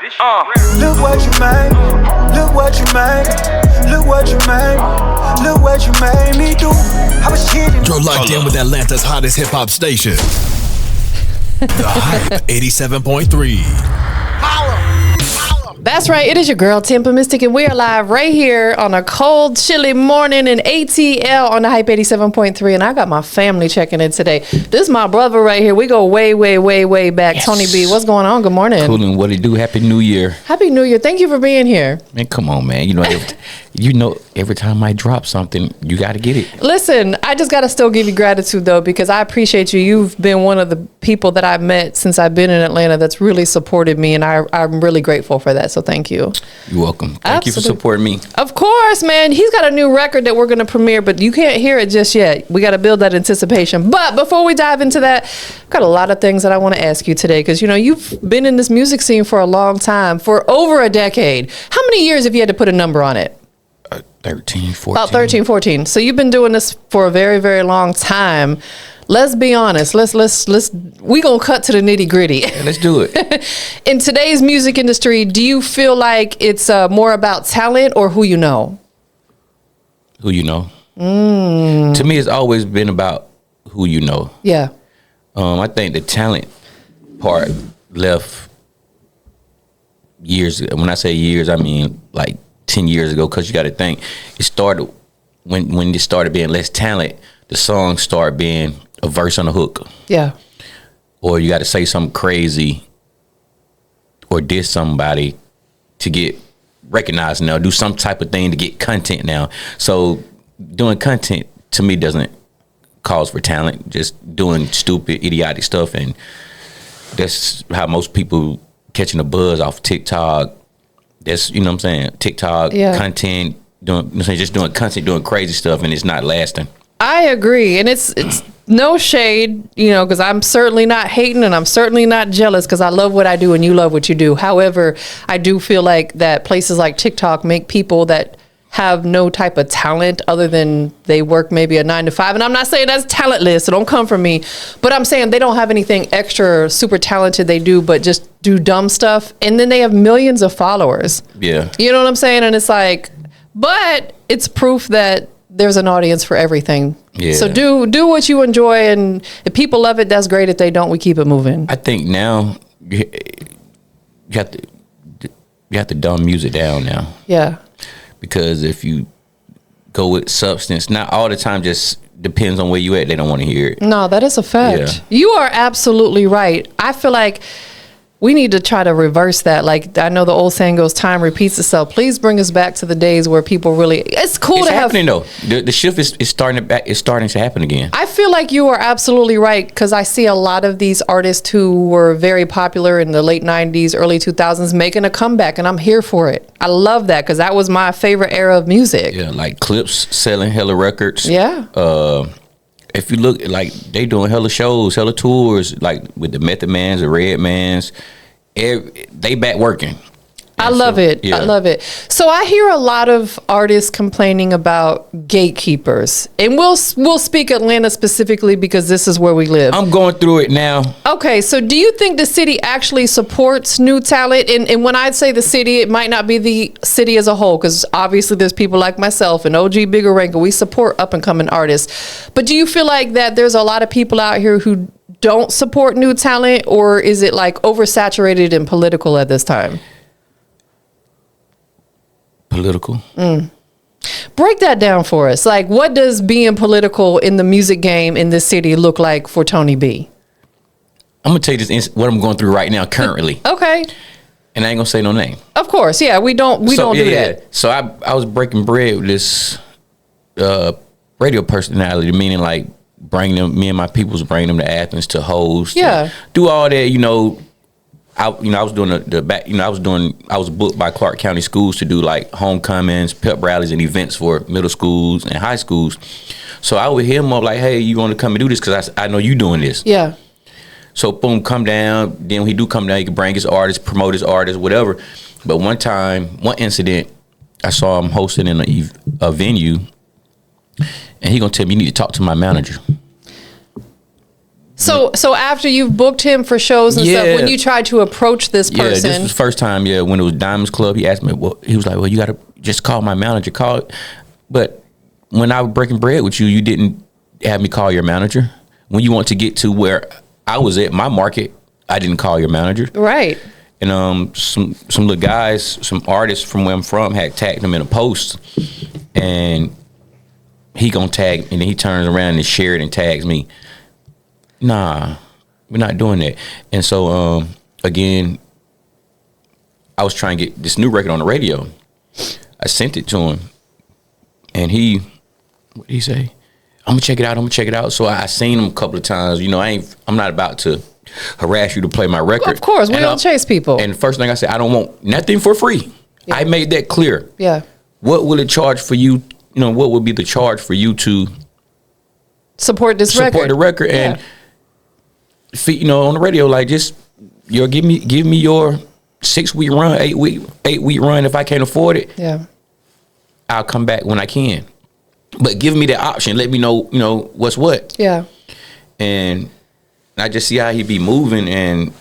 Look what you made, look what you made, look what you made, look what you made me do. I was kidding. You're locked in with Atlanta's hottest hip hop station. The Hype 87.3. That's right. It is your girl, TampaMystic, and we are live right here on a cold, chilly morning in ATL on the Hype 87.3. And I got my family checking in today. This is my brother right here. We go way, way, way, way back. Yes. Tony B, what's going on? Good morning. Coolin', what it do? Happy New Year. Happy New Year. Thank you for being here. Man, come on, man. Every time I drop something, you got to get it. Listen, I just got to still give you gratitude, though, because I appreciate you. You've been one of the people that I've met since I've been in Atlanta that's really supported me, and I'm really grateful for that. So thank you. You're welcome. Thank you for supporting me. Of course, man. He's got a new record that we're going to premiere, but you can't hear it just yet. We got to build that anticipation. But before we dive into that, I've got a lot of things that I want to ask you today, because, you've been in this music scene for a long time, for over a decade. How many years have you had to put a number on it? 13, 14. About 13, 14. So you've been doing this for a very, very long time. Let's be honest. We gonna cut to the nitty gritty. Yeah, let's do it. In today's music industry, do you feel like it's more about talent or who you know? Who you know. To me, it's always been about who you know. Yeah. I think the talent part left years. When I say years, I mean like 10 years ago, because you got to think it started when it started being less talent. The songs start being a verse on a hook. Yeah. Or you got to say something crazy or diss somebody to get recognized now. Do some type of thing to get content now. So doing content to me doesn't cause for talent. Just doing stupid, idiotic stuff, and that's how most people catching a buzz off TikTok. That's, what I'm saying, TikTok, content, just doing content, doing crazy stuff, and it's not lasting. I agree. And it's no shade, because I'm certainly not hating and I'm certainly not jealous, because I love what I do and you love what you do. However, I do feel like that places like TikTok make people that have no type of talent other than they work maybe a 9 to 5. And I'm not saying that's talentless, so don't come for me. But I'm saying they don't have anything extra super talented they do, but just do dumb stuff. And then they have millions of followers. Yeah. You know what I'm saying? And it's like, but it's proof that there's an audience for everything. Yeah. So do what you enjoy, and if people love it, that's great. If they don't, we keep it moving. I think now you have to dumb music down now. Yeah. Because if you go with substance, not all the time, just depends on where you at. They don't want to hear it. No, that is a fact. Yeah. You are absolutely right. I feel like we need to try to reverse that. Like, I know the old saying goes, time repeats itself. Please bring us back to the days where people really, it's cool to have. It's happening though. The shift is starting to happen again. I feel like you are absolutely right, because I see a lot of these artists who were very popular in the late 90s, early 2000s making a comeback, and I'm here for it. I love that, because that was my favorite era of music. Yeah, like Clips selling hella records. Yeah. If you look, like, they doing hella shows, hella tours, like with the Method Mans, the Red Mans, they back working. I love it. Yeah. I love it. So I hear a lot of artists complaining about gatekeepers, and we'll speak Atlanta specifically because this is where we live. I'm going through it now. Okay, so do you think the city actually supports new talent? And when I say the city, it might not be the city as a whole, because obviously there's people like myself and OG Bigger Ranker. We support up and coming artists. But do you feel like that there's a lot of people out here who don't support new talent, or is it like oversaturated and political at this time? Political. Break that down for us. Like, what does being political in the music game in this city look like for Tony B? I'm gonna tell you this, what I'm going through right now currently. Okay. And I ain't gonna say no name. Of course, yeah. We don't do that. So I was breaking bread with this radio personality, meaning like me and my peoples bring them to Athens to host. Yeah. Do all that, I was doing I was booked by Clark County Schools to do like homecomings, pep rallies, and events for middle schools and high schools. So I would hit him up like, hey, you want to come and do this? Because I know you doing this. Yeah. So boom, come down. Then when he do come down, he can bring his artists, promote his artists, whatever. But one incident, I saw him hosting in a venue, and he gonna tell me, you need to talk to my manager. So after you've booked him for shows and stuff, when you tried to approach this person, this was the first time. Yeah, when it was Diamonds Club, he asked me. Well, he was like, "Well, you got to just call my manager. Call it." But when I was breaking bread with you, you didn't have me call your manager. When you want to get to where I was at my market, I didn't call your manager. Right. And some little guys, some artists from where I'm from had tagged him in a post, and he gonna tag, and then he turns around and shared and tags me. Nah, we're not doing that. And so again, I was trying to get this new record on the radio. I sent it to him, and what did he say? I'm gonna check it out. So I seen him a couple of times. You know, I'm not about to harass you to play my record. Of course, we don't chase people. And the first thing I said, I don't want nothing for free. Yeah. I made that clear. Yeah. What will it charge for you? You know, what would be the charge for you to support the record? And you know, on the radio, like, just give me your 6-week run, 8-week run. If I can't afford it, yeah, I'll come back when I can. But give me the option. Let me know, you know, what's what. Yeah. And I just see how he be moving, and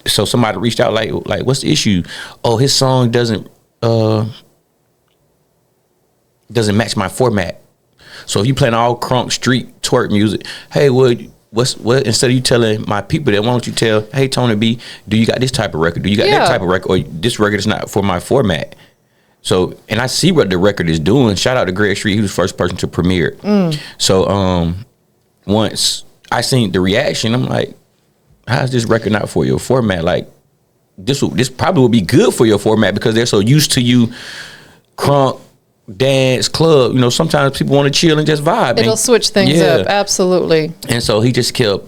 so somebody reached out like, what's the issue? Oh, his song doesn't match my format. So if you playing all crunk street twerk music, hey, what instead of you telling my people that, why don't you tell, hey, Tony B, do you got this type of record? Do you got that type of record? Or this record is not for my format. So, and I see what the record is doing. Shout out to Greg Street. He was the first person to premiere it. So once I seen the reaction, I'm like, how's this record not for your format? Like, this probably would be good for your format, because they're so used to you crunk, dance, club. You know, sometimes people want to chill and just vibe. It'll switch things up. Absolutely. And so he just kept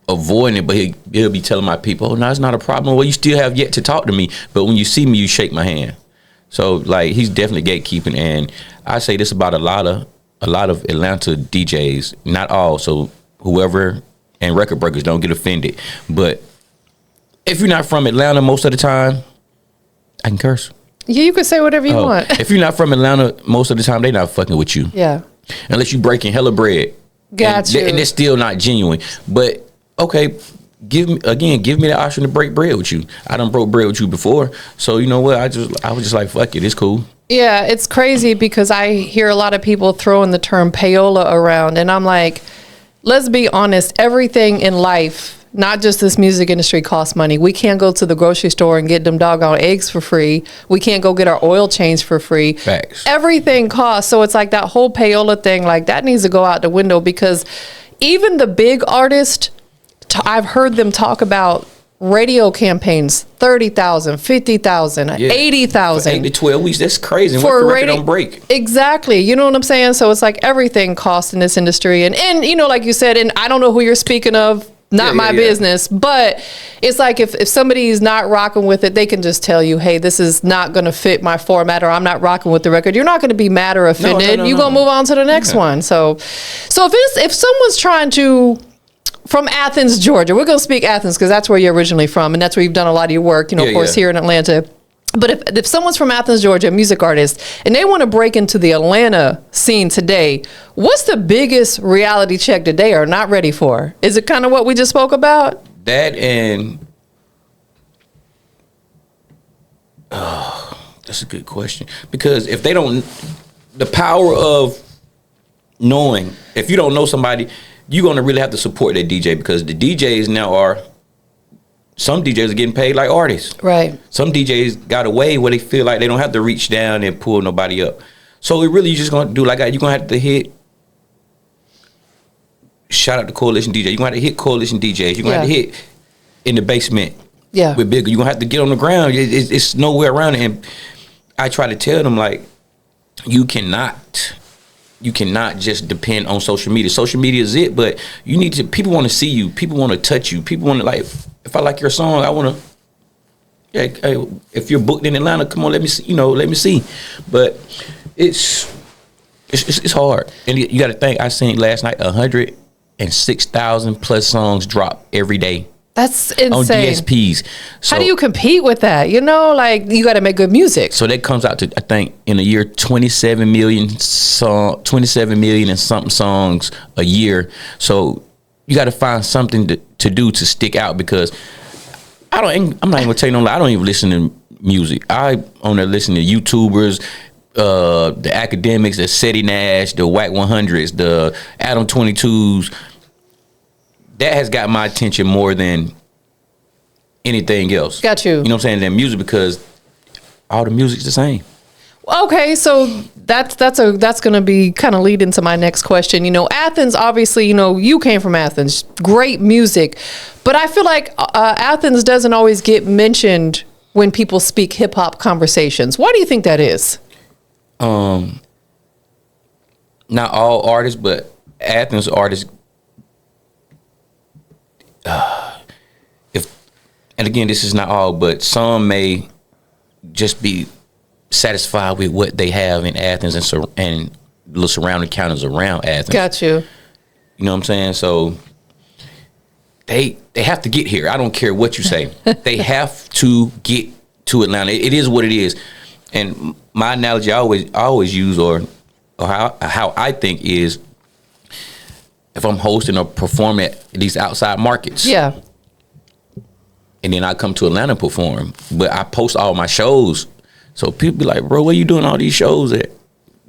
avoiding it, but he'll be telling my people, oh, no, it's not a problem. Well, you still have yet to talk to me, but when you see me, you shake my hand. So, like, he's definitely gatekeeping. And I say this about a lot of Atlanta DJs, not all. So whoever, and record breakers, don't get offended. But if you're not from Atlanta most of the time, I can curse. Yeah, you can say whatever you want. If you're not from Atlanta most of the time, they not fucking with you. Yeah. Unless you breaking hella bread. Got you. And it's still not genuine. But okay, give me the option to break bread with you. I done broke bread with you before. So you know what? I was just like, fuck it, it's cool. Yeah, it's crazy because I hear a lot of people throwing the term payola around, and I'm like, let's be honest, everything in life, not just this music industry, costs money. We can't go to the grocery store and get them doggone eggs for free. We can't go get our oil changed for free. Facts. Everything costs. So it's like that whole payola thing, like, that needs to go out the window, because even the big artists, I've heard them talk about radio campaigns, 30,000, 50,000, 80,000. 8 to 12 weeks, that's crazy. For a record on break. Exactly. You know what I'm saying? So it's like everything costs in this industry. And you know, like you said, and I don't know who you're speaking of, not my business, but it's like if somebody's not rocking with it, they can just tell you, hey, this is not going to fit my format, or I'm not rocking with the record. You're not going to be mad or offended. You're going to move on to the next one. So if someone's trying to, from Athens, Georgia, we're going to speak Athens because that's where you're originally from, and that's where you've done a lot of your work, you know, of course, here in Atlanta. But if someone's from Athens, Georgia, a music artist, and they want to break into the Atlanta scene today, what's the biggest reality check that they are not ready for? Is it kind of what we just spoke about? That, and that's a good question. Because if they don't, the power of knowing, if you don't know somebody, you're going to really have to support that DJ, because the DJs now are, some DJs are getting paid like artists. Right. Some DJs got away where they feel like they don't have to reach down and pull nobody up. So it really, you're just going to do like you're going to have to hit, shout out to Coalition DJ. You're going to have to hit Coalition DJs. You're going to have to hit in the basement. Yeah. With bigger. You're going to have to get on the ground. It's nowhere around it. And I try to tell them, like, you cannot just depend on social media. Social media is it, but you need to, people want to see you. People want to touch you. People want to, like, if I like your song, I want to, hey, if you're booked in Atlanta, come on, let me see, let me see. But it's hard. And you got to think, I seen last night 106,000 plus songs drop every day. That's insane. On DSPs. So, how do you compete with that? You know, like, you got to make good music. So that comes out to, I think, in a year, 27 million and something songs a year. So you got to find something to do to stick out, because I'm not even gonna tell you no lie. I don't even listen to music. I only listen to YouTubers, the academics, the SETI Nash, the Whack 100s, the Adam 22s. That has got my attention more than anything else. Got you. You know what I'm saying? Than music, because all the music's the same. Okay, so that's going to be kind of lead into my next question. You know, Athens, obviously, you know, you came from Athens, great music, but I feel like Athens doesn't always get mentioned when people speak hip hop conversations. Why do you think that is? Not all artists, but Athens artists. And again, this is not all, but some may just be satisfied with what they have in Athens and the surrounding counties around Athens. Got you. You know what I'm saying? So they have to get here. I don't care what you say. They have to get to Atlanta. It is what it is. And my analogy I always use, or how I think is, if I'm hosting or performing at these outside markets. Yeah. And then I come to Atlanta and perform. But I post all my shows. So people be like, bro, where you doing all these shows at?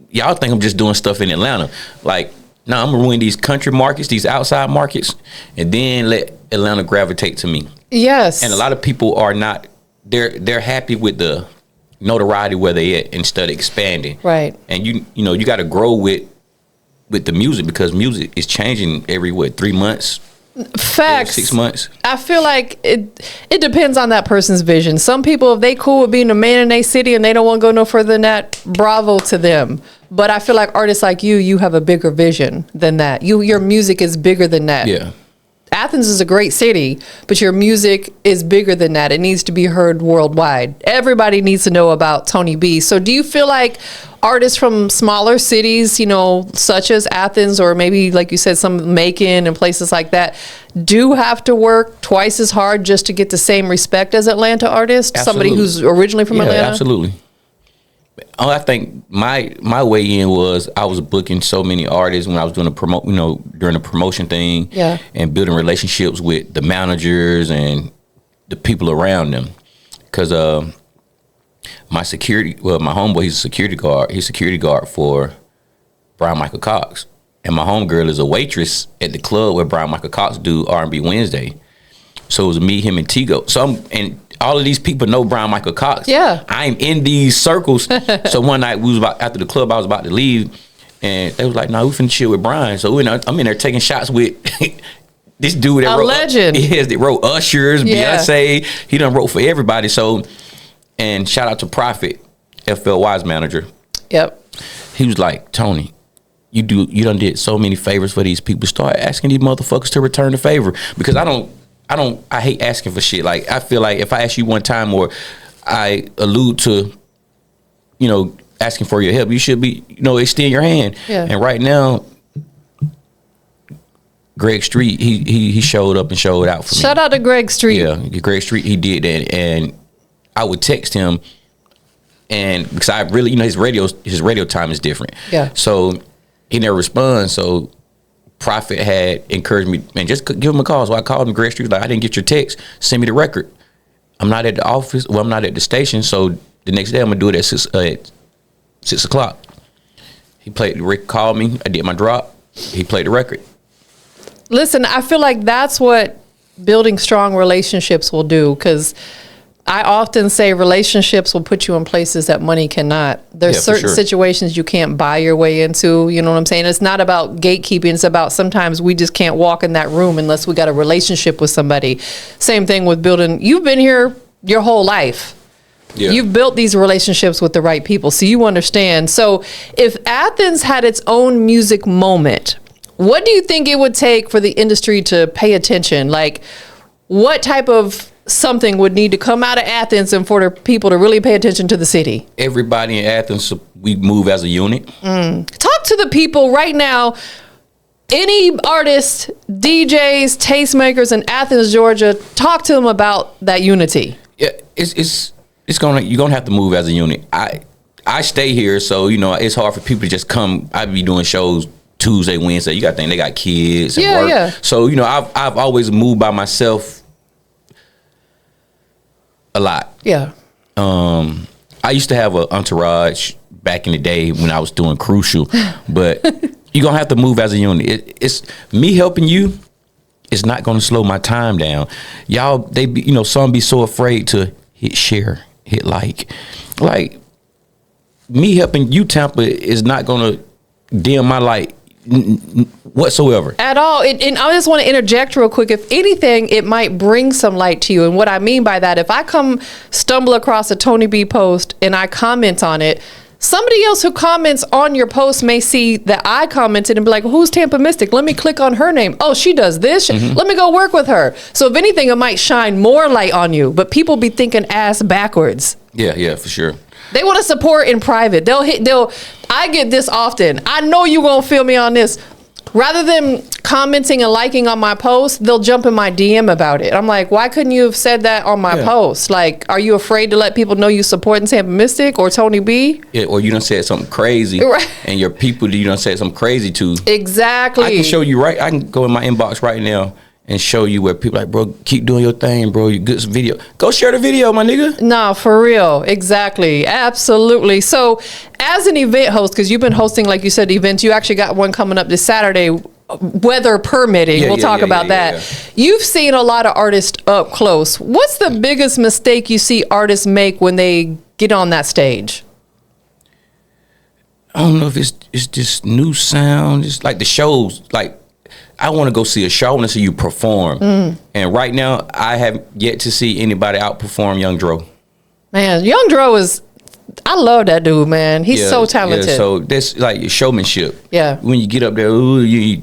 Y'all think I'm just doing stuff in Atlanta. Like, no, I'm gonna win these country markets, these outside markets, and then let Atlanta gravitate to me. Yes. And a lot of people are not, they're happy with the notoriety where they at instead of expanding. Right. And you know, you gotta grow with the music, because music is changing every 3 months. Facts. 6 months. I feel like it depends on that person's vision. Some people, if they cool with being a man in their city and they don't want to go no further than that, bravo to them. But I feel like artists like you have a bigger vision than that. Your music is bigger than that. Yeah. Athens is a great city, but your music is bigger than that. It needs to be heard worldwide. Everybody needs to know about Tony B. So do you feel like artists from smaller cities, you know, such as Athens, or maybe, like you said, some Macon and places like that, do have to work twice as hard just to get the same respect as Atlanta artists? Absolutely. Somebody who's originally from Atlanta? Absolutely. I think my way in was, I was booking so many artists when I was doing during the promotion thing, yeah, and building relationships with the managers and the people around them. Because my homeboy, he's a security guard. He's a security guard for Brian Michael Cox, and my homegirl is a waitress at the club where Brian Michael Cox do R&B Wednesday. So it was me, him, and Tigo. And all of these people know Brian Michael Cox. Yeah. I'm in these circles. So one night after the club, I was about to leave, and they was like, "No, we finna chill with Brian." So I'm in there taking shots with this dude that wrote legend. Yes, that wrote Usher's, Yeah. Beyonce. He done wrote for everybody. So, and shout out to Prophet, FLY's manager. Yep. He was like, "Tony, you done did so many favors for these people. Start asking these motherfuckers to return the favor." Because I hate asking for shit. Like, I feel like if I ask you one time, or I allude to, you know, asking for your help, you should be, you know, extend your hand. Yeah. And right now, Greg Street, he showed up and showed out for me. Shout out to Greg Street. Yeah, Greg Street, he did that. And I would text him, and because I really, you know, his radio time is different. Yeah. So he never responds. So Prophet had encouraged me, man, just give him a call. So I called him. Greg Street was like, "I didn't get your text. Send me the record." I'm not at the office. Well, I'm not at the station. So the next day I'm gonna do it at 6 o'clock. Rick called me. I did my drop. He played the record. Listen, I feel like that's what building strong relationships will do, because I often say relationships will put you in places that money cannot. There's certain situations you can't buy your way into. You know what I'm saying? It's not about gatekeeping. It's about, sometimes we just can't walk in that room unless we got a relationship with somebody. Same thing with building. You've been here your whole life. Yeah. You've built these relationships with the right people, so you understand. So if Athens had its own music moment, what do you think it would take for the industry to pay attention? Like, what type of something would need to come out of Athens and for the people to really pay attention to the city? Everybody in Athens, we move as a unit. Talk to the people right now. Any artists, DJs, tastemakers in Athens, Georgia, talk to them about that unity. Yeah, you're gonna have to move as a unit. I stay here, so you know it's hard for people to just come. I be doing shows Tuesday, Wednesday. You got to think they got kids and work. Yeah. So, you know, I've always moved by myself a lot. Yeah. I used to have an entourage back in the day when I was doing Crucial, but you're going to have to move as a unit. It's me helping you. It's not going to slow my time down. Y'all, they be, you know, some be so afraid to hit share, hit like me helping you, Tampa, is not going to dim my light whatsoever at all. And I just want to interject real quick. If anything, it might bring some light to you. And what I mean by that, if I stumble across a Tony B post and I comment on it, somebody else who comments on your post may see that I commented and be like, who's TampaMystic? Let me click on her name. Oh, she does this. Let me go work with her. So if anything, it might shine more light on you, but people be thinking ass backwards. Yeah, for sure. They want to support in private. I get this often. I know you won't feel me on this. Rather than commenting and liking on my post, they'll jump in my DM about it. I'm like, why couldn't you have said that on my post? Like, are you afraid to let people know you supporting TampaMystic or Tony B? Yeah, or you done said something crazy, right, and your people that you done said something crazy to. Exactly. I can show you I can go in my inbox right now and show you where people like, bro, keep doing your thing, bro. You good video. Go share the video, my nigga. No, for real. Exactly. Absolutely. So as an event host, because you've been hosting, like you said, events, you actually got one coming up this Saturday, weather permitting. We'll talk about that. Yeah. You've seen a lot of artists up close. What's the biggest mistake you see artists make when they get on that stage? I don't know if it's just new sound. It's like the shows, like, I want to go see a show. I want to see you perform. And right now, I have yet to see anybody outperform Young Dro. Man, Young Dro I love that dude, man. He's so talented. Yeah, so that's like showmanship. Yeah. When you get up there, ooh,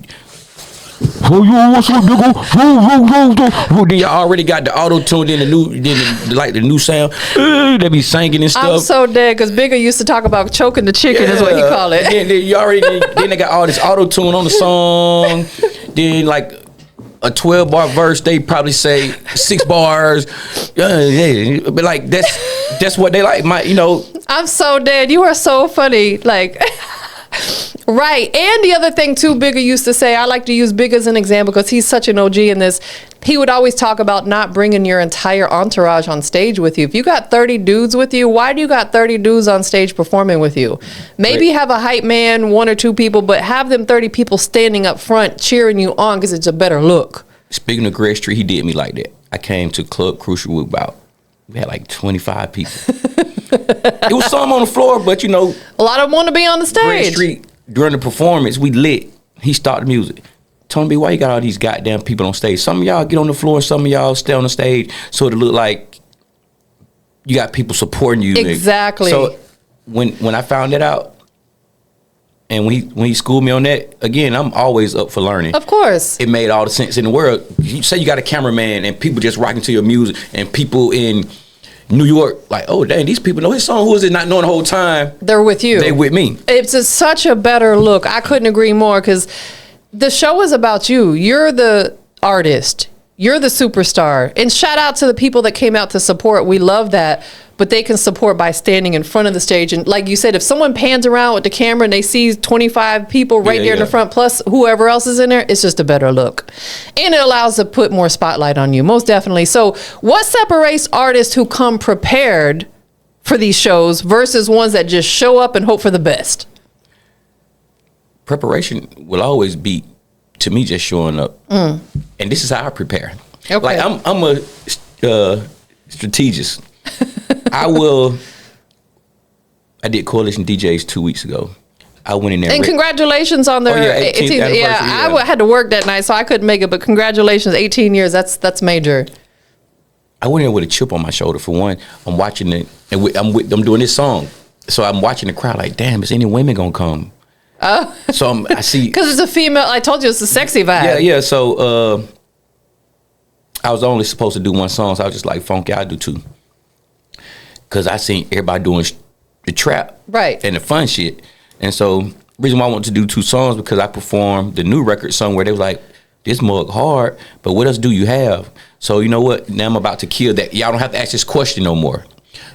What's up, nigga? then you already got the auto tune, then the new sound. They be singing and stuff. I'm so dead because Bigger used to talk about choking the chicken, is what he call it. Then they got all this auto tune on the song. Then like a 12-bar verse, they probably say 6 bars. But like that's what they like. I'm so dead. You are so funny. Like. Right. And the other thing too, Bigger used to say, I like to use Big as an example because he's such an OG in this. He would always talk about not bringing your entire entourage on stage with you. If you got 30 dudes with you, why do you got 30 dudes on stage performing with you? Maybe have a hype man, 1 or 2 people, but have them 30 people standing up front cheering you on because it's a better look. Speaking of Greg Street, he did me like that. I came to Club Crucial with we had like 25 people. It was some on the floor, but a lot of them want to be on the stage. Greg Street, during the performance, we lit. He started the music. Tony B, why you got all these goddamn people on stage? Some of y'all get on the floor, some of y'all stay on the stage, so it look like you got people supporting you. Exactly. So when I found that out, and when he schooled me on that, again, I'm always up for learning. Of course. It made all the sense in the world. You say you got a cameraman and people just rocking to your music, and people in New York, like, oh, dang, these people know his song. Who is it not knowing the whole time? They're with you. They with me. It's such a better look. I couldn't agree more because the show is about you. You're the artist. You're the superstar. And shout out to the people that came out to support. We love that. But they can support by standing in front of the stage. And like you said, if someone pans around with the camera and they see 25 people right there in the front, plus whoever else is in there, it's just a better look. And it allows to put more spotlight on you, most definitely. So what separates artists who come prepared for these shows versus ones that just show up and hope for the best? Preparation will always be, to me, just showing up. And this is how I prepare. Okay. Like, I'm a strategist. I did Coalition DJs 2 weeks ago. I went in there. And congratulations on their 18th anniversary. Yeah, I had to work that night, so I couldn't make it. But congratulations, 18 years. That's major. I went in with a chip on my shoulder. For one, I'm watching it, and I'm doing this song. So I'm watching the crowd like, damn, is any women gonna come? Oh. So I see. Because it's a female. I told you it's a sexy vibe. Yeah. So I was only supposed to do one song, so I was just like, funky, I'll do 2. Because I seen everybody doing the trap, right, and the fun shit. And so the reason why I wanted to do 2 songs because I performed the new record somewhere. They was like, this mug hard, but what else do you have? So you know what? Now I'm about to kill that. Y'all don't have to ask this question no more.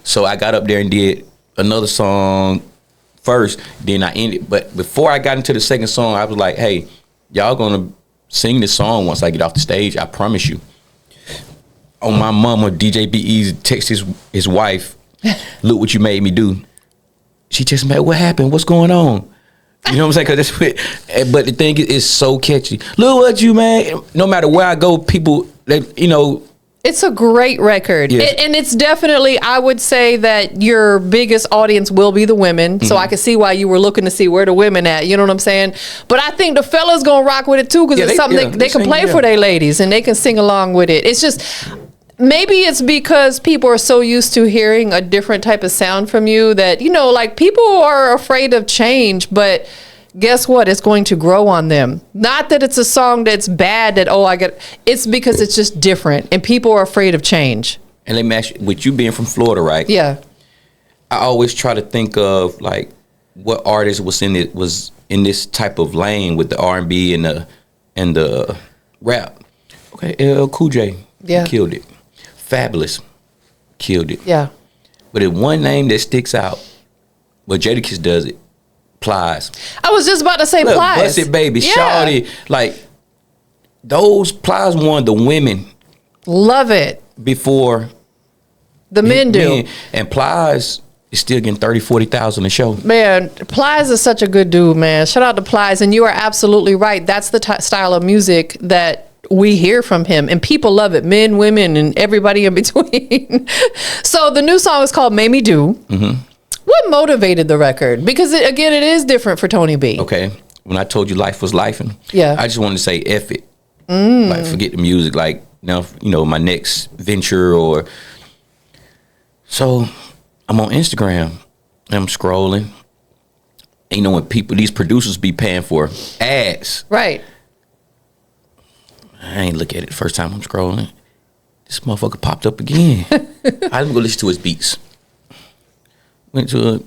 So I got up there and did another song first, then I ended. But before I got into the second song, I was like, hey, y'all gonna sing this song once I get off the stage. I promise you. On my mama, DJ B.E. text his wife, look what you made me do. She just made, what happened? What's going on? You know what I'm saying? Cause that's what, but the thing is, it's so catchy. Look what you made. No matter where I go, people, it's a great record. Yes. And it's definitely, I would say that your biggest audience will be the women. So I can see why you were looking to see where the women at. You know what I'm saying? But I think the fellas going to rock with it too, because it's something they can play for their ladies and they can sing along with it. It's just, maybe it's because people are so used to hearing a different type of sound from you that, like people are afraid of change, but guess what? It's going to grow on them. Not that it's a song that's bad it's because it's just different and people are afraid of change. And let me ask you, with you being from Florida, right? Yeah. I always try to think of like what artist was in this type of lane with the R&B and the rap. Okay, LL Cool J killed it. Fabulous killed it. Yeah. But if one name that sticks out, well, Jadakiss does it. Plies. I was just about to say Plies. Bust It Baby, Shawty. Like, those Plies won the women. Love it. Before the men do. And Plies is still getting 30, 40,000 a show. Man, Plies is such a good dude, man. Shout out to Plies. And you are absolutely right. That's the style of music that we hear from him. And people love it. Men, women, and everybody in between. So the new song is called Made Me Do. Mm-hmm. What motivated the record? Because it is different for Tony B. Okay, when I told you life was lifing, I just wanted to say F it. Like, forget the music. Like, now, my next venture or. So I'm on Instagram and I'm scrolling. And when these producers be paying for ads. Right. I ain't look at it the first time I'm scrolling. This motherfucker popped up again. I didn't go listen to his beats. Went to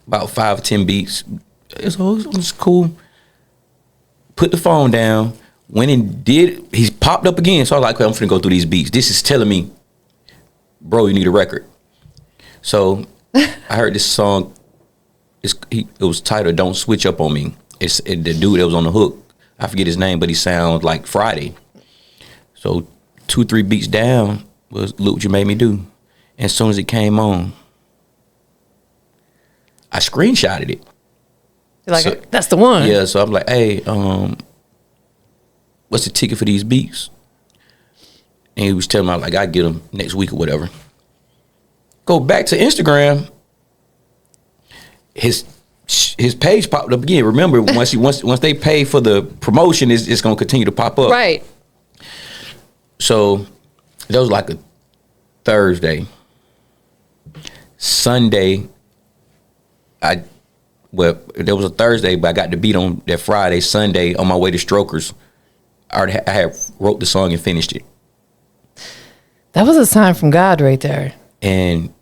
about 5 or 10 beats. It was cool. Put the phone down. Went and did. He popped up again. So I was like, I'm finna go through these beats. This is telling me, bro, you need a record. So I heard this song. It was titled "Don't Switch Up on Me." The dude that was on the hook, I forget his name, but he sounds like Friday. So 2-3 beats down was "Look What You Made Me Do." And as soon as it came on, I screenshotted it. You're like, that's the one. Yeah, so I'm like, hey, what's the ticket for these beats? And he was telling me, I get them next week or whatever. Go back to Instagram. His page popped up again. Remember, once they pay for the promotion, it's going to continue to pop up. Right. So that was like a Thursday. Sunday, there was a Thursday, but I got the beat on that Friday. Sunday, on my way to Strokers, I had wrote the song and finished it. That was a sign from God right there. And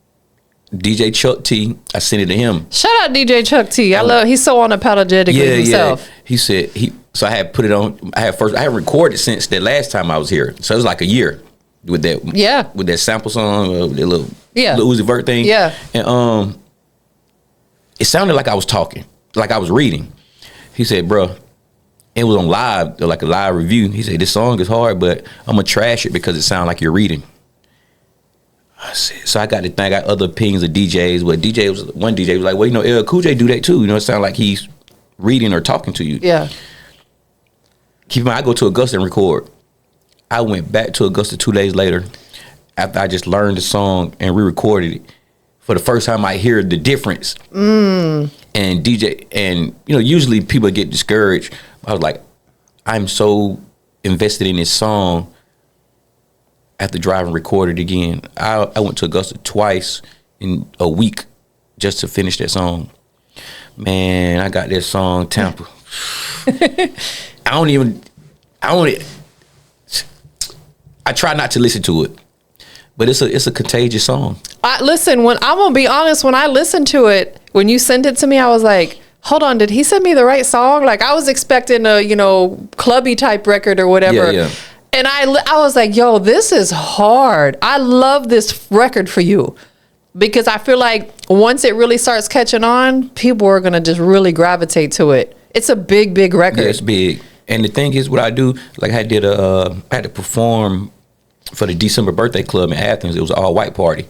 DJ Chuck T, I sent it to him. Shout out DJ Chuck T. He's so unapologetic himself. Yeah. He said so I had put it on. I had recorded since the last time I was here. So it was like a year with that. Yeah. With that sample song, the little Uzi Vert thing. Yeah. And it sounded like I was talking, like I was reading. He said, bro, it was on live, like a live review. He said, this song is hard, but I'm going to trash it because it sounds like you're reading. I said, so I got other opinions of DJs, but one DJ was like, well, LL Cool J do that too. It sounds like he's reading or talking to you. Yeah. Keep in mind, I go to Augusta and record. I went back to Augusta 2 days later after I just learned the song and re-recorded it. For the first time, I hear the difference. And DJ, and usually people get discouraged. I was like, I'm so invested in this song. After driving, recorded again. I went to Augusta twice in a week just to finish that song. Man, I got that song Tampa. I try not to listen to it. But it's a contagious song. Listen, I'm gonna be honest, when I listened to it, when you sent it to me, I was like, hold on, did he send me the right song? Like, I was expecting a, clubby type record or whatever. Yeah. And I was like, yo, this is hard. I love this record for you. because I feel like once it really starts catching on, people are gonna just really gravitate to it. It's a big record. Yeah, it's big. And the thing is, what I do, like I had to perform for the December Birthday Club in Athens. It was an all white party,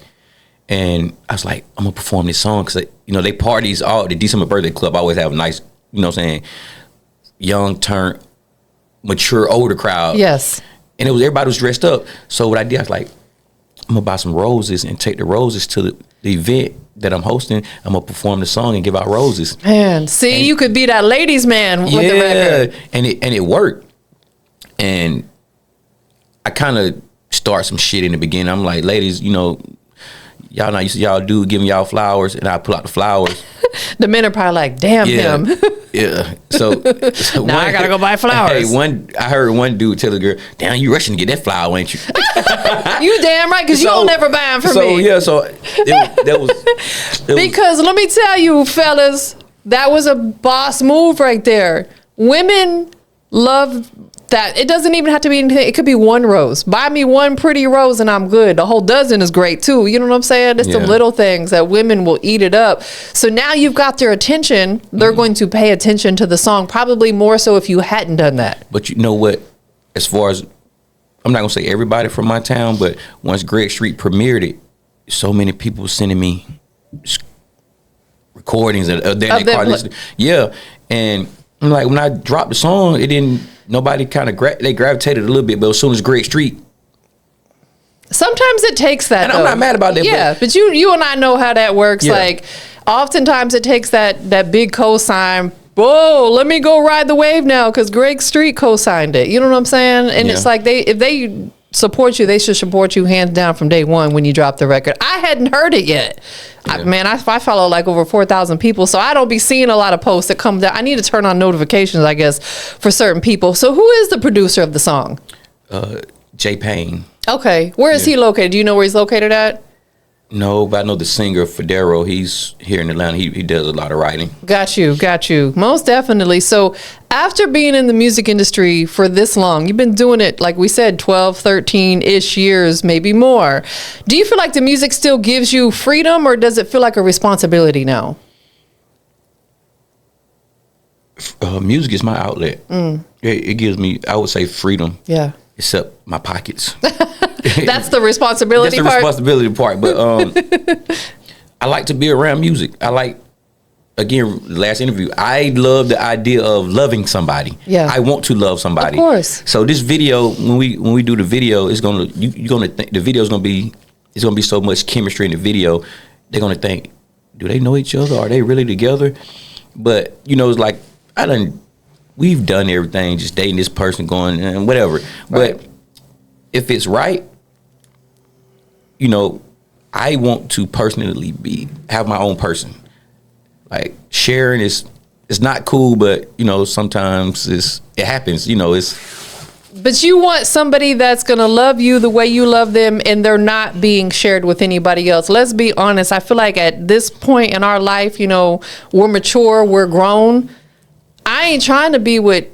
and I was like, I'm gonna perform this song because they parties all the December Birthday Club always have a nice, what I'm saying, young turn, mature older crowd. Yes. And everybody was dressed up. So what I did, I was like, I'm gonna buy some roses and take the roses to the event that I'm hosting. I'm gonna perform the song and give out roses. Man, see, you could be that ladies' man with the record. And it worked. And I kind of start some shit in the beginning. I'm like, ladies, y'all not used to y'all do giving y'all flowers, and I pull out the flowers. The men are probably like, damn him. Yeah. So now I gotta go buy flowers. Hey, I heard one dude tell the girl, damn, you rushing to get that flower, ain't you? You damn right, because you don't never buy them for me. So that was because let me tell you, fellas, that was a boss move right there. Women love that. It doesn't even have to be anything. It could be one rose. Buy me one pretty rose and I'm good. The whole dozen is great too. You know what I'm saying? It's the little things that women will eat it up. So now you've got their attention. They're going to pay attention to the song, probably more so if you hadn't done that. But you know what? As far as, I'm not going to say everybody from my town, but once Greg Street premiered it, so many people sending me recordings of their car listening. Yeah. And I'm like, when I dropped the song, it didn't, nobody kind of they gravitated a little bit, but as soon as Greg Street. Sometimes it takes that. And I'm not mad about that. Yeah, but you and I know how that works. Yeah. Like, oftentimes it takes that big cosign. Whoa, let me go ride the wave now because Greg Street co-signed it. You know what I'm saying? And it's like if they support you, they should support you hands down from day one when you drop the record. I hadn't heard it yet. I follow like over 4,000 people, so I don't be seeing a lot of posts that come down. I need to turn on notifications, I guess, for certain people. So who is the producer of the song? Jay Payne. Okay. Where is he located? Do you know where he's located at? No, but I know the singer Federo. He's here in Atlanta. He does a lot of writing. Got you. Most definitely. So after being in the music industry for this long, you've been doing it, like we said, 12, 13-ish years, maybe more. Do you feel like the music still gives you freedom, or does it feel like a responsibility now? Music is my outlet. It gives me, I would say, freedom. Yeah. Except my pockets. That's the responsibility part? That's the responsibility part. But I like to be around music. I like, again, last interview, I love the idea of loving somebody. Yeah. I want to love somebody. Of course. So this video, when we do the video, it's gonna you're gonna think the video's gonna be, it's gonna be so much chemistry in the video. They're gonna think, do they know each other? Are they really together? But it's like we've done everything, just dating this person, going and whatever. Right. But if it's right, I want to personally have my own person. Like, sharing is not cool, but sometimes it happens. But you want somebody that's gonna love you the way you love them, and they're not being shared with anybody else. Let's be honest. I feel like at this point in our life, we're mature, we're grown. I ain't trying to be with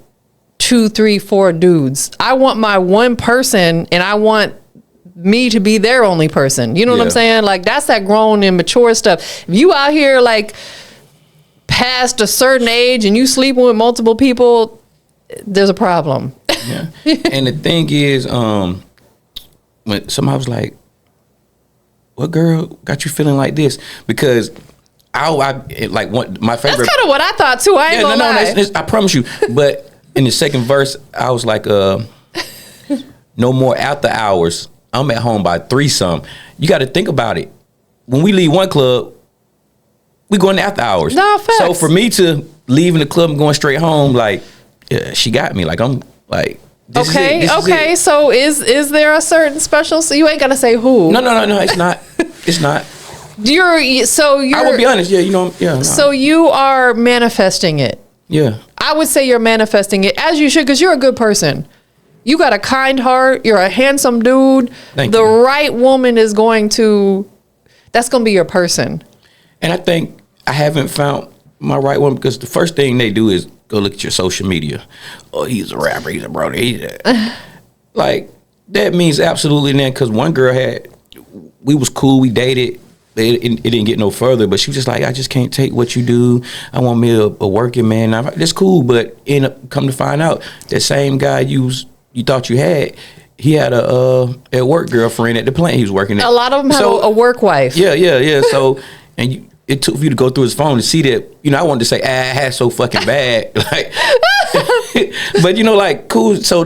2, 3, 4 dudes. I want my one person, and I want me to be their only person. You know what I'm saying? Like, that's that grown and mature stuff. If you out here like past a certain age and you sleeping with multiple people, there's a problem. Yeah. And the thing is, when somebody was like, what girl got you feeling like this? Because my favorite. That's kind of what I thought too. I ain't gonna lie. I promise you. But in the second verse, I was like, no more after hours. I'm at home by 3-some. You got to think about it. When we leave one club, we going after hours. No, facts. So for me to leave in the club and going straight home, like, she got me. Like, I'm like, this okay. Is it. So is there a certain special? So you ain't gotta say who. No. It's not. It's not. You're. I will be honest. Yeah. No. So you are manifesting it. Yeah. I would say you're manifesting it, as you should, because you're a good person. You got a kind heart. You're a handsome dude. Thank you. Right woman is that's going to be your person. And I think I haven't found my right one, because the first thing they do is go look at your social media. Oh, he's a rapper. He's a brother. Like, that means absolutely nothing, because one girl we was cool. We dated. it didn't get no further. But she was just like, I just can't take what you do. I want me a working man. That's cool, but come to find out, that same guy you thought you had, he had a work girlfriend at the plant he was working at. A lot of them have a work wife. Yeah. So it took you to go through his phone to see that. I wanted to say, I had so fucking bad, like, but like, cool. So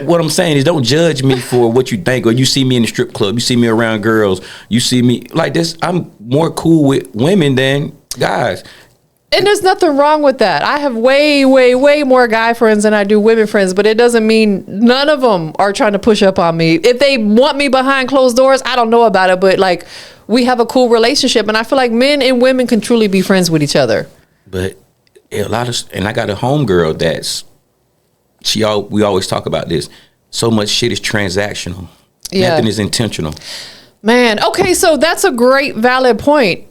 what I'm saying is, don't judge me for what you think, or you see me in the strip club, you see me around girls, you see me like this. I'm more cool with women than guys. And there's nothing wrong with that. I have way, way, way more guy friends than I do women friends, but it doesn't mean none of them are trying to push up on me. If they want me behind closed doors, I don't know about it, but like, we have a cool relationship, and I feel like men and women can truly be friends with each other. But and I got a homegirl we always talk about this. So much shit is transactional. Yeah. Nothing is intentional. Man, okay, so that's a great valid point.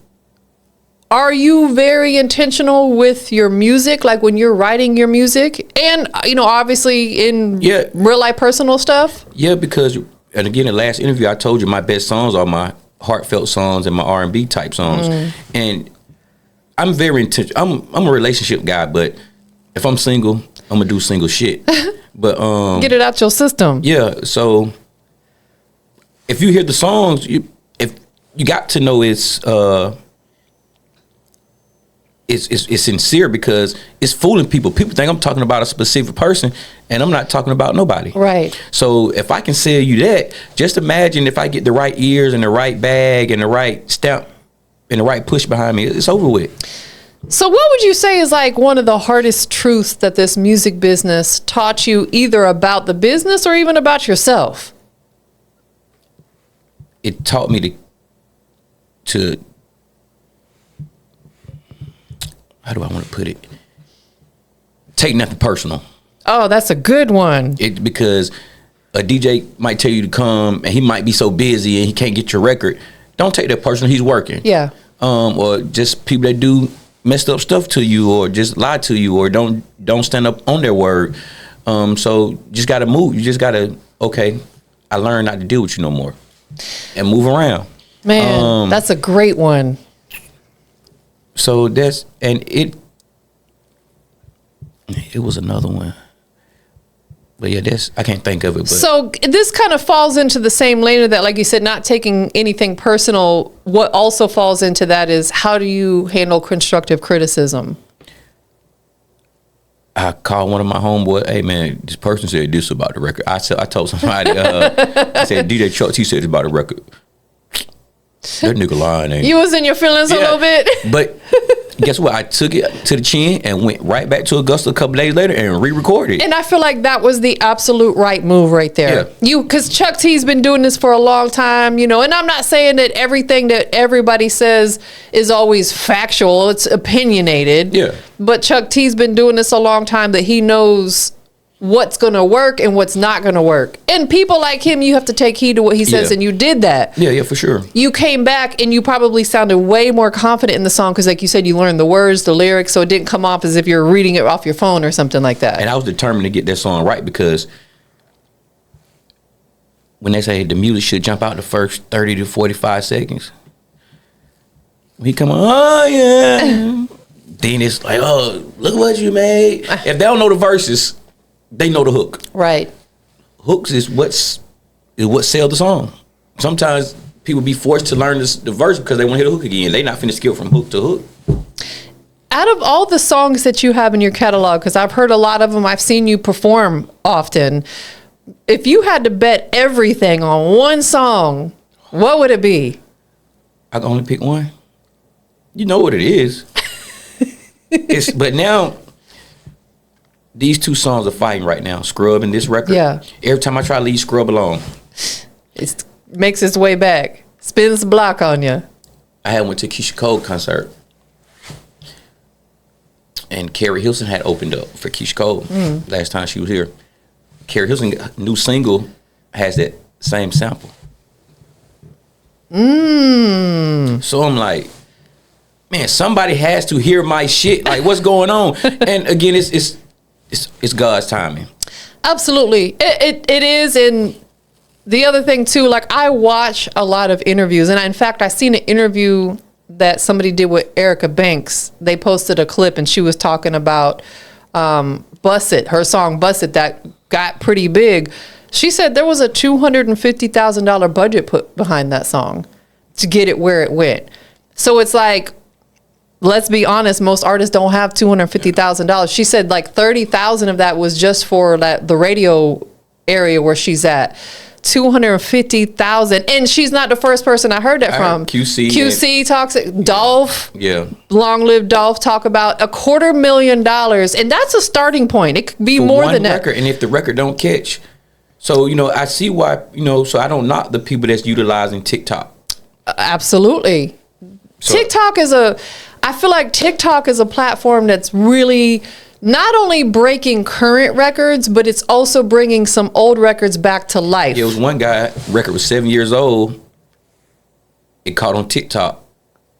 Are you very intentional with your music, like when you're writing your music, and obviously in real life personal stuff? Yeah, because, and again, the last interview I told you my best songs are my heartfelt songs and my R&B type songs, and I'm very intentional. I'm a relationship guy, but if I'm single, I'm gonna do single shit. But get it out your system. Yeah, so if you hear the songs, if you got to know it's sincere, because it's fooling people. People think I'm talking about a specific person, and I'm not talking about nobody. Right. So if I can sell you that, just imagine if I get the right ears and the right bag and the right stamp and the right push behind me, it's over with. So what would you say is like one of the hardest truths that this music business taught you, either about the business or even about yourself? It taught me to how do I want to put it? Take nothing personal. Oh, that's a good one. Because a DJ might tell you to come, and he might be so busy and he can't get your record. Don't take that personal. He's working. Yeah. Or just people that do messed up stuff to you, or just lie to you, or don't stand up on their word. So just gotta move. You just gotta, okay, I learned not to deal with you no more, and move around. Man, that's a great one. So it was another one. But yeah, I can't think of it. But. So this kind of falls into the same lane of that, like you said, not taking anything personal. What also falls into that is, how do you handle constructive criticism? I called one of my homeboys, hey man, this person said this about the record. I told somebody, I said, DJ Chucks, he said this about the record. That nigga lying, ain't You was in your feelings a little bit. But guess what? I took it to the chin and went right back to Augusta a couple days later and re-recorded. And I feel like that was the absolute right move right there. Yeah. Because Chuck T's been doing this for a long time, and I'm not saying that everything that everybody says is always factual. It's opinionated. Yeah. But Chuck T's been doing this a long time, that he knows what's going to work and what's not going to work. And people like him, you have to take heed to what he says, and you did that. Yeah, for sure. You came back and you probably sounded way more confident in the song, because like you said, you learned the words, the lyrics, so it didn't come off as if you're reading it off your phone or something like that. And I was determined to get that song right, because when they say the music should jump out the first 30 to 45 seconds, he come on, oh yeah. Then it's like, oh, look what you made. If they don't know the verses, they know the hook. Right. Hooks is what sells the song. Sometimes people be forced to learn the verse because they want to hear the hook again. They not finna skip from hook to hook. Out of all the songs that you have in your catalog, because I've heard a lot of them, I've seen you perform often. If you had to bet everything on one song, what would it be? I can only pick one. You know what it is. But now, these two songs are fighting right now, Scrub and this record. Yeah. Every time I try to leave Scrub alone, it makes its way back. Spins the block on you. I went to Keisha Cole concert, and Carrie Hilson had opened up for Keisha Cole last time she was here. Carrie Hilson's new single has that same sample. So I'm like, man, somebody has to hear my shit. Like, what's going on? And again, it's God's timing. Absolutely. It is, and The other thing too, like I watch a lot of interviews, and in fact, I seen an interview that somebody did with Erica Banks. They posted a clip, and she was talking about "Bust It," her song "Bust It" that got pretty big. She said there was a $250,000 budget put behind that song to get it where it went. So it's like, let's be honest, most artists don't have $250,000. She said like 30,000 of that was just for the radio area where she's at. 250,000, and she's not the first person I heard that from. QC talks, Dolph, long live Dolph, talk about $250,000, and that's a starting point. It could be for more than that. And if the record don't catch, so I see why, so I don't knock the people that's utilizing TikTok. Absolutely. So, I feel like TikTok is a platform that's really not only breaking current records, but it's also bringing some old records back to life. It was one guy, record was 7 years old. It caught on TikTok,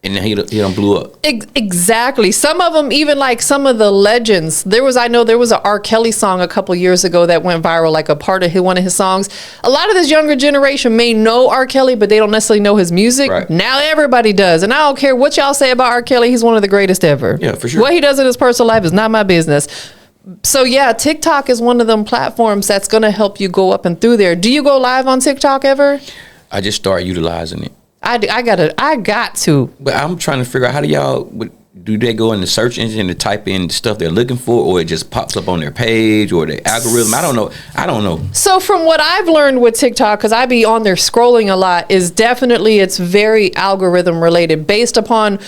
and then he done blew up. Exactly. Some of them, even like some of the legends. I know there was an R. Kelly song a couple years ago that went viral, like a part of one of his songs. A lot of this younger generation may know R. Kelly, but they don't necessarily know his music. Right. Now everybody does. And I don't care what y'all say about R. Kelly. He's one of the greatest ever. Yeah, for sure. What he does in his personal life is not my business. So yeah, TikTok is one of them platforms that's going to help you go up and through there. Do you go live on TikTok ever? I just started utilizing it. I got to. But I'm trying to figure out, how do they go in the search engine to type in the stuff they're looking for, or it just pops up on their page or the algorithm? I don't know. So from what I've learned with TikTok, because I be on there scrolling a lot, is definitely it's very algorithm related. Based upon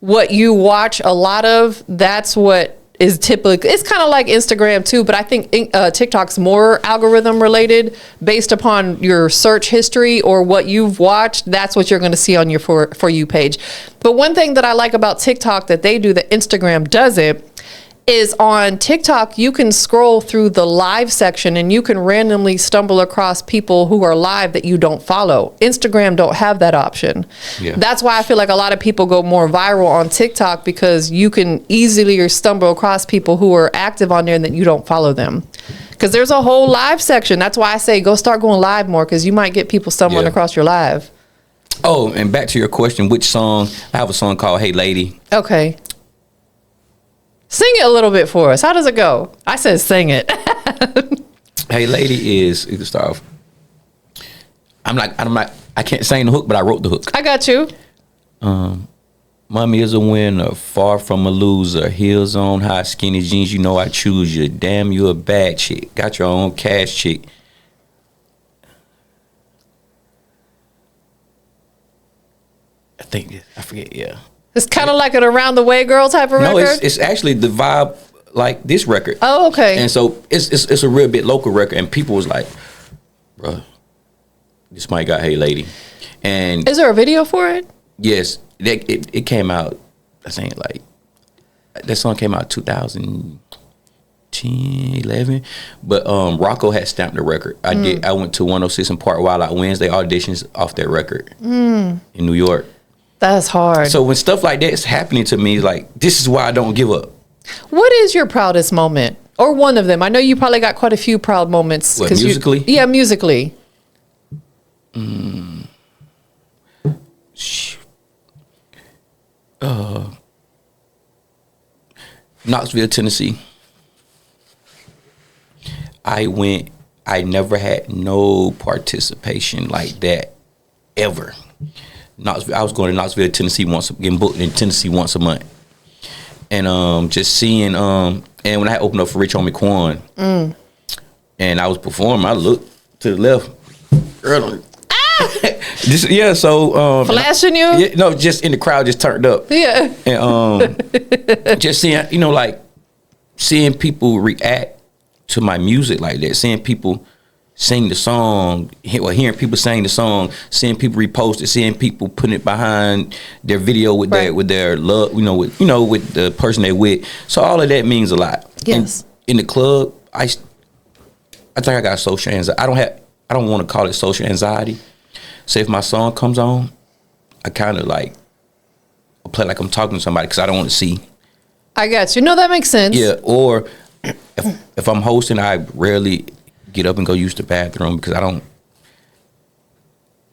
what you watch a lot of, that's what is typically, it's kind of like Instagram too, but I think TikTok's more algorithm related. Based upon your search history or what you've watched, that's what you're going to see on your for you page. But one thing that I like about TikTok that they do that Instagram doesn't is on TikTok, you can scroll through the live section and you can randomly stumble across people who are live that you don't follow. Instagram don't have that option. Yeah. That's why I feel like a lot of people go more viral on TikTok, because you can easily stumble across people who are active on there and that you don't follow them. Because there's a whole live section. That's why I say go start going live more, because you might get people stumbling across your live. Oh, and back to your question, which song? I have a song called Hey Lady. Okay. Sing it a little bit for us. How does it go? I said sing it. Hey Lady you can start off. I can't sing the hook, but I wrote the hook. I got you. Mommy is a winner, far from a loser. Heels on high, skinny jeans, you know I choose you. Damn, you a bad chick. Got your own cash chick. I forget, yeah. It's kind of like an Around the Way Girl type of record? No, it's actually the vibe like this record. Oh, okay. And so it's a real bit local record, and people was like, bruh, this might got Hey Lady. And is there a video for it? Yes. It came out, I think like, that song came out 2010, 11. But Rocco had stamped the record. I went to 106 and Park Wild Out Wednesday auditions off that record in New York. That's hard. So when stuff like that is happening to me, like, this is why I don't give up. What is your proudest moment? Or one of them? I know you probably got quite a few proud moments. What, musically? Yeah, musically. Knoxville, Tennessee. I never had no participation like that ever. I was going to Knoxville, Tennessee getting booked in Tennessee once a month. And just seeing, and when I opened up for Rich Homie Quan, and I was performing, I looked to the left, early. Flashing you? Yeah, no, just in the crowd, just turned up. Yeah. And just seeing, seeing people react to my music like that, seeing people sing the song, hearing people sing the song, seeing people repost it, seeing people putting it behind their video with their love, with the person they're with. So all of that means a lot. Yes. And in the club, I think I got social anxiety. I don't want to call it social anxiety. So if my song comes on, I kind of I play like I'm talking to somebody because I don't want to see. I got you. No, that makes sense. Yeah. Or if I'm hosting, I rarely get up and go use the bathroom because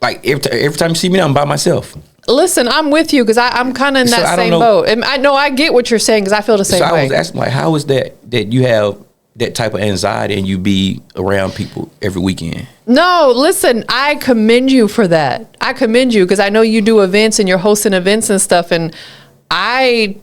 like every time you see me, I'm by myself. Listen, I'm with you because I'm kind of in that same boat. And I know I get what you're saying because I feel the same way. I was asking, like, how is that you have that type of anxiety and you be around people every weekend? No, listen, I commend you for that. I commend you because I know you do events and you're hosting events and stuff, and I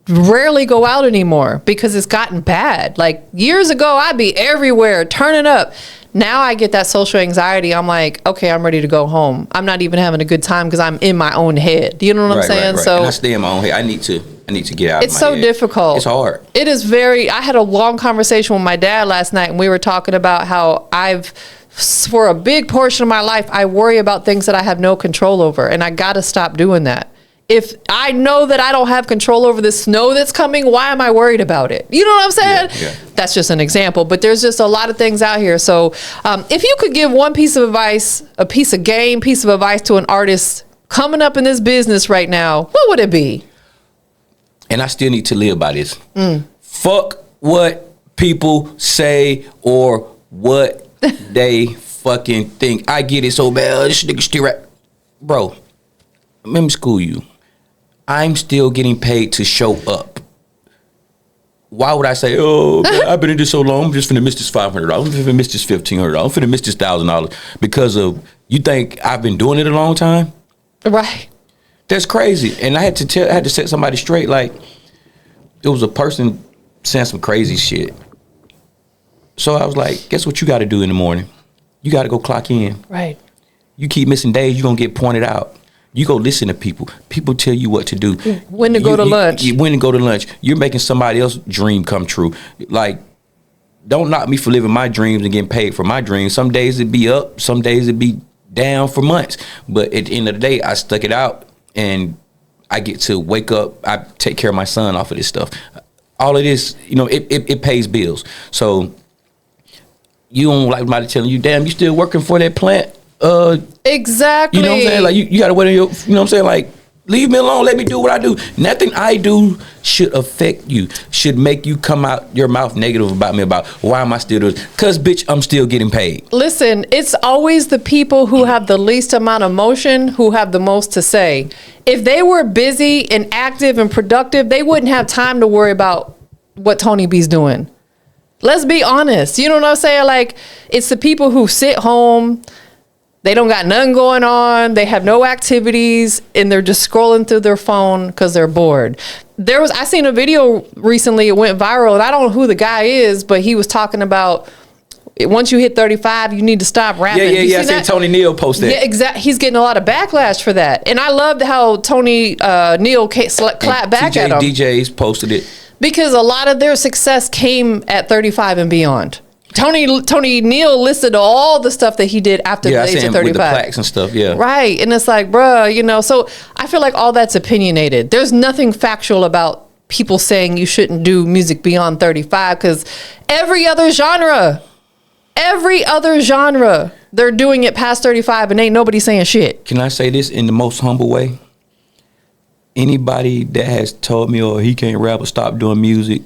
rarely go out anymore because it's gotten bad. Like years ago, I'd be everywhere, turning up. Now I get that social anxiety. I'm like, okay, I'm ready to go home. I'm not even having a good time because I'm in my own head. You know what I'm saying? Right. So and I stay in my own head. I need to get out. It's so difficult. It's hard. It is I had a long conversation with my dad last night, and we were talking about how for a big portion of my life, I worry about things that I have no control over, and I got to stop doing that. If I know that I don't have control over the snow that's coming, why am I worried about it? You know what I'm saying? Yeah. That's just an example, but there's just a lot of things out here. So if you could give one piece of advice, a piece of advice to an artist coming up in this business right now, what would it be? And I still need to live by this. Fuck what people say or what they fucking think. I get it so bad. This nigga still rap. Bro, let me school you. I'm still getting paid to show up. Why would I say, oh, man, I've been in this so long, I'm just finna miss this $500. I'm finna miss this $1,500. I'm finna miss this $1,000 because of, you think I've been doing it a long time? Right. That's crazy. And I had to set somebody straight. Like, it was a person saying some crazy shit. So I was like, guess what you got to do in the morning? You got to go clock in. Right. You keep missing days, you're going to get pointed out. You go listen to people. People tell you what to do. When to go to lunch. When to go to lunch. You're making somebody else's dream come true. Like, don't knock me for living my dreams and getting paid for my dreams. Some days it'd be up. Some days it'd be down for months. But at the end of the day, I stuck it out. And I get to wake up. I take care of my son off of this stuff. All of this, it pays bills. So you don't like somebody telling you, damn, you still working for that plant? Exactly. You know what I'm saying? Like you gotta wait on your, you know what I'm saying? Like, leave me alone, let me do what I do. Nothing I do should affect you, should make you come out your mouth negative about me, about why am I still doing this? Cause bitch, I'm still getting paid. Listen, it's always the people who have the least amount of motion who have the most to say. If they were busy and active and productive, they wouldn't have time to worry about what Tony B's doing. Let's be honest. You know what I'm saying? Like, it's the people who sit home, they don't got nothing going on, they have no activities, and they're just scrolling through their phone because they're bored. I seen a video recently, it went viral, and I don't know who the guy is, but he was talking about once you hit 35, you need to stop rapping. Yeah. I seen Tony Neal post that. Yeah, exactly. He's getting a lot of backlash for that. And I loved how Tony Neal clapped back at him. DJs posted it. Because a lot of their success came at 35 and beyond. Tony Neal listed all the stuff that he did after the age of 35. With the plaques and stuff, yeah. Right. And it's like, bruh, so I feel like all that's opinionated. There's nothing factual about people saying you shouldn't do music beyond 35 because every other genre, they're doing it past 35 and ain't nobody saying shit. Can I say this in the most humble way? Anybody that has told me, he can't rap or stop doing music,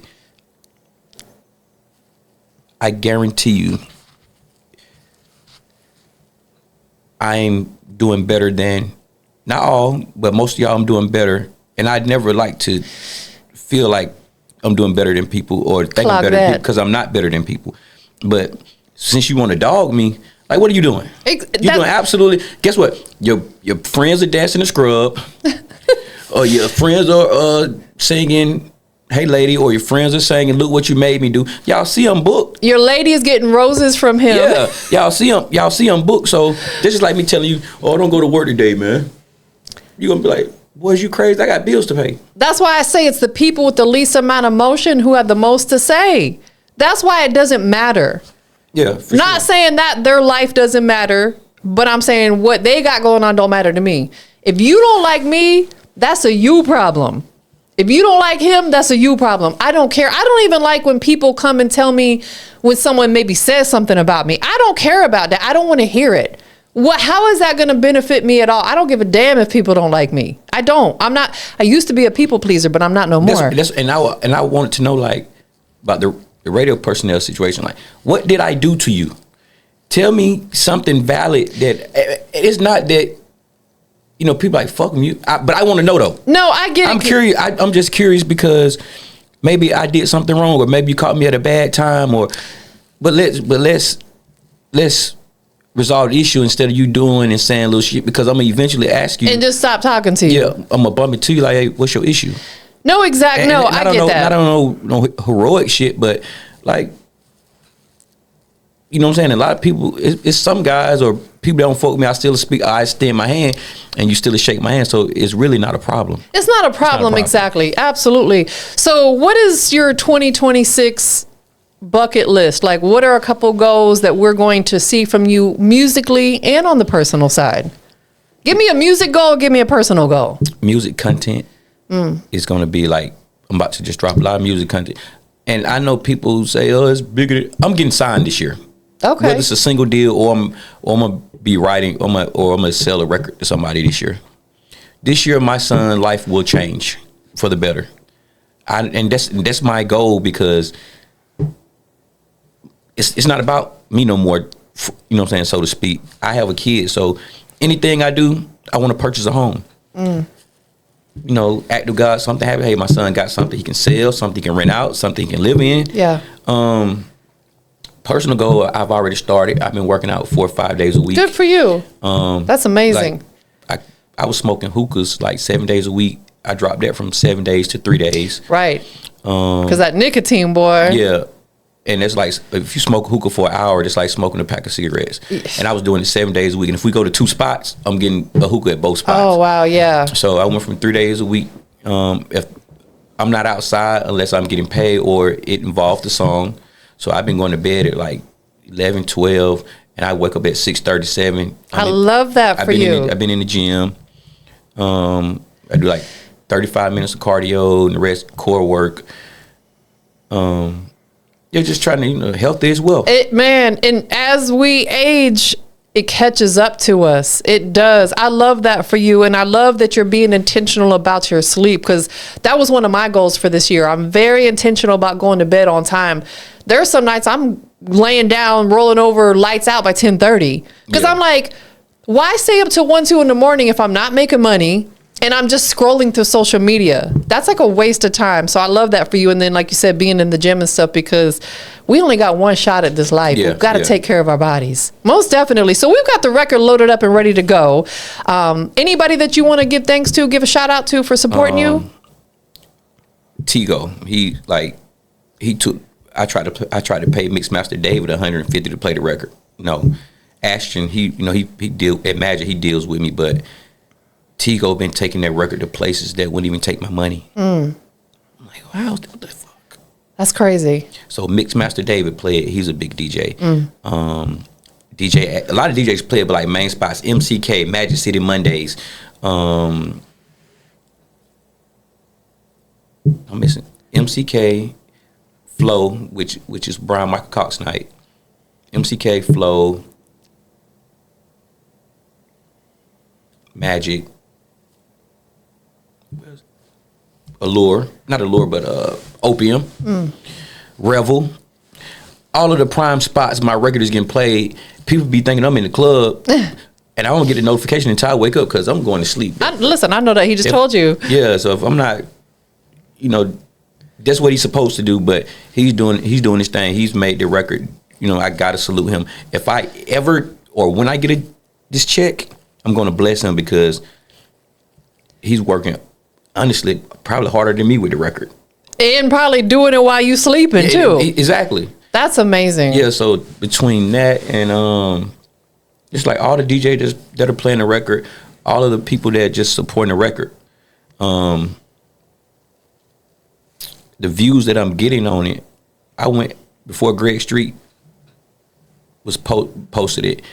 I guarantee you, I'm doing better than, not all, but most of y'all I'm doing better. And I'd never like to feel like I'm doing better than people or think I'm better than people because I'm not better than people. But since you want to dog me, like, what are you doing? You're doing absolutely, guess what? Your friends are dancing the scrub. Or your friends are singing, hey lady, or your friends are singing, look what you made me do. Y'all see them booked. Your lady is getting roses from him. Yeah, y'all see them booked. So this is like me telling you, don't go to work today, man. You're going to be like, boy, is you crazy? I got bills to pay. That's why I say it's the people with the least amount of motion who have the most to say. That's why it doesn't matter. Yeah. Not saying that their life doesn't matter, but I'm saying what they got going on don't matter to me. If you don't like me, that's a you problem. If you don't like him, that's a you problem. I don't care. I don't even like when people come and tell me when someone maybe says something about me. I don't care about that. I don't want to hear it. How is that going to benefit me at all? I don't give a damn if people don't like me. I don't. I'm not. I used to be a people pleaser, but I'm not no more. And I wanted to know, like, about the radio personnel situation. Like, what did I do to you Tell me something valid that it's not that. You know, people like fuck you, but I want to know though. No, I get it. I'm curious. I'm just curious because maybe I did something wrong, or maybe you caught me at a bad time, but let's resolve the issue instead of you doing and saying little shit, because I'm gonna eventually ask you and just stop talking to you. Yeah, I'm gonna bump into you like, hey, what's your issue? No, exactly. No, I get that. I don't know no heroic shit, but like, you know what I'm saying? A lot of people, it's some guys or people that don't fuck with me, I extend my hand and you still shake my hand. So it's really not a problem. It's not a problem. Exactly. Absolutely. So what is your 2026 bucket list? Like, what are a couple goals that we're going to see from you musically and on the personal side? Give me a music goal. Give me a personal goal. Music content is going to be like, I'm about to just drop a lot of music content. And I know people who say, oh, it's bigger. I'm getting signed this year. Okay. Whether it's a single deal or I'm gonna be writing or I'm gonna sell a record to somebody this year. This year, my son's life will change for the better. And that's my goal, because it's not about me no more. You know what I'm saying, so to speak. I have a kid, so anything I do, I want to purchase a home. You know, act of God, something happen. Hey, my son got something he can sell, something he can rent out, something he can live in. Yeah. Personal goal, I've already started. I've been working out 4 or 5 days a week. Good for you. That's amazing. Like, I was smoking hookahs like 7 days a week. I dropped that from 7 days to 3 days. Right. Because that nicotine, boy. Yeah. And it's like, if you smoke a hookah for an hour, it's like smoking a pack of cigarettes. And I was doing it 7 days a week. And if we go to 2 spots, I'm getting a hookah at both spots. Oh, wow, yeah. So I went from 3 days a week. If I'm not outside unless I'm getting paid or it involved the song. So I've been going to bed at like 11, 12, and I wake up at 6:37. I love that for you. I've been in the gym. I do like 35 minutes of cardio and the rest core work. You're just trying to, you know, healthy as well. Man, and as we age, it catches up to us. It does. I love that for you. And I love that you're being intentional about your sleep, because that was one of my goals for this year. I'm very intentional about going to bed on time. There are some nights I'm laying down, rolling over, lights out by 10:30. Because I'm like, why stay up till 1, 2 in the morning if I'm not making money and I'm just scrolling through social media? That's like a waste of time. So I love that for you. And then, like you said, being in the gym and stuff, because we only got one shot at this life. We've got to take care of our bodies. Most definitely. So we've got the record loaded up and ready to go. Anybody that you want to give thanks to, give a shout out to for supporting you? Tigo. I tried to pay Mixmaster David $150 to play the record. No. Ashton, he at Magic, he deals with me, but Tigo been taking that record to places that wouldn't even take my money. I'm like, wow, what the fuck? That's crazy. So Mixmaster David played. He's a big DJ. DJ, a lot of DJs play it, but like main spots, MCK, Magic City Mondays. I'm missing MCK, Flow, which is Brian Michael Cox night. MCK, Flow, Magic, Allure, not Allure, but Opium, Revel. All of the prime spots my record is getting played. People be thinking I'm in the club, and I don't get the notification until I wake up because I'm going to sleep. Listen, I know that he just told you. Yeah, so if I'm not, you know, that's what he's supposed to do. But he's doing his thing. He's made the record. You know, I gotta salute him. If I ever or when I get this check, I'm gonna bless him because he's working, honestly, probably harder than me with the record. And probably doing it while you sleeping too. Exactly. That's amazing. Yeah, so between that and it's like all the DJs that are playing the record, all of the people that just supporting the record, the views that I'm getting on it, I went before Greg Street was posted it.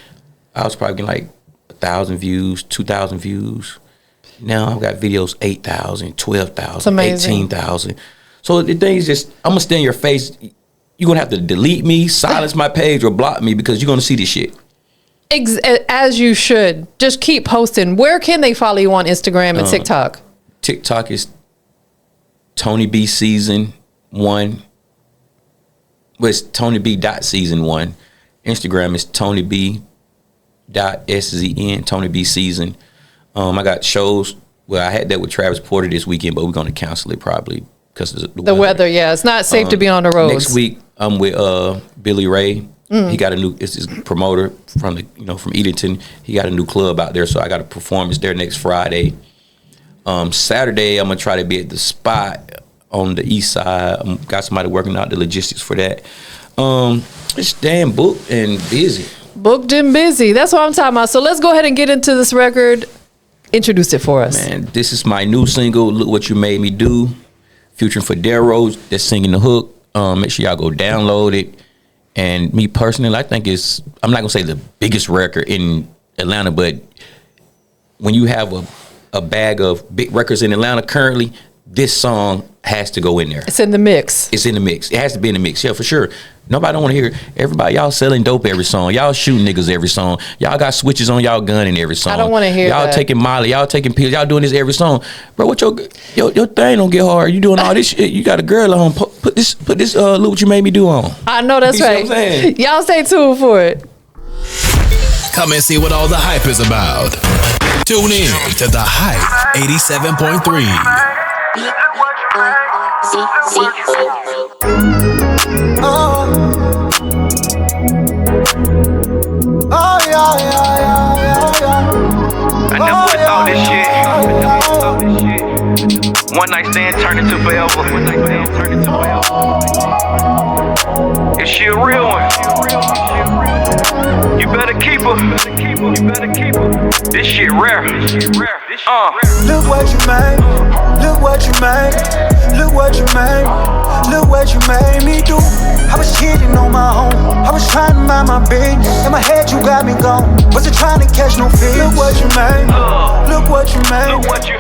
I was probably getting like 1,000 views, 2,000 views. Now I've got videos 8,000, 12,000, 18,000. So the thing is just, I'm gonna stay in your face. You're gonna have to delete me, silence my page, or block me because you're gonna see this shit. As you should. Just keep posting. Where can they follow you on Instagram and TikTok? TikTok is Tony B Season 1. Well, it's Tony B. Season 1. Instagram is TonyB.SZN, Tony B Season. I got shows. Well, I had that with Travis Porter this weekend, but we're going to cancel it probably because of the weather. Yeah, it's not safe to be on the road. Next week, I'm with Billy Ray. He got a new. It's his promoter from from Edenton. He got a new club out there, so I got a performance there next Friday. Saturday, I'm gonna try to be at the Spot on the east side. Got somebody working out the logistics for that. It's damn booked and busy. Booked and busy. That's what I'm talking about. So let's go ahead and get into this record. Introduce it for us. Man, this is my new single, Look What You Made Me Do, featuring Federo's that's singing the hook. Make sure y'all go download it. And me personally, I think I'm not gonna say the biggest record in Atlanta, but when you have a bag of big records in Atlanta currently, this song has to go in there. It's in the mix. It's in the mix. It has to be in the mix. Yeah, for sure. Nobody don't want to hear everybody. Y'all selling dope every song. Y'all shooting niggas every song. Y'all got switches on y'all gun in every song. I don't want to hear y'all that. taking Molly. Y'all taking pills. Y'all doing this every song. Bro, what your thing don't get hard. You doing all this shit. You got a girl at home. Put this Look What You Made Me Do on. I know that's You see right. what I'm saying? Y'all stay tuned for it. Come and see what all the hype is about. Tune in to The Hype 87.3. I never would've thought this shit. One night stand turned into forever. Is she a real one? You better keep her. This shit rare. Look what you made. Look what you made. Look what you made. Look what you made me do. I was cheating on my own. I was trying to mind my business. In my head you got me gone. Wasn't trying to catch no feelings. Look what you made. Look what you made. Look what you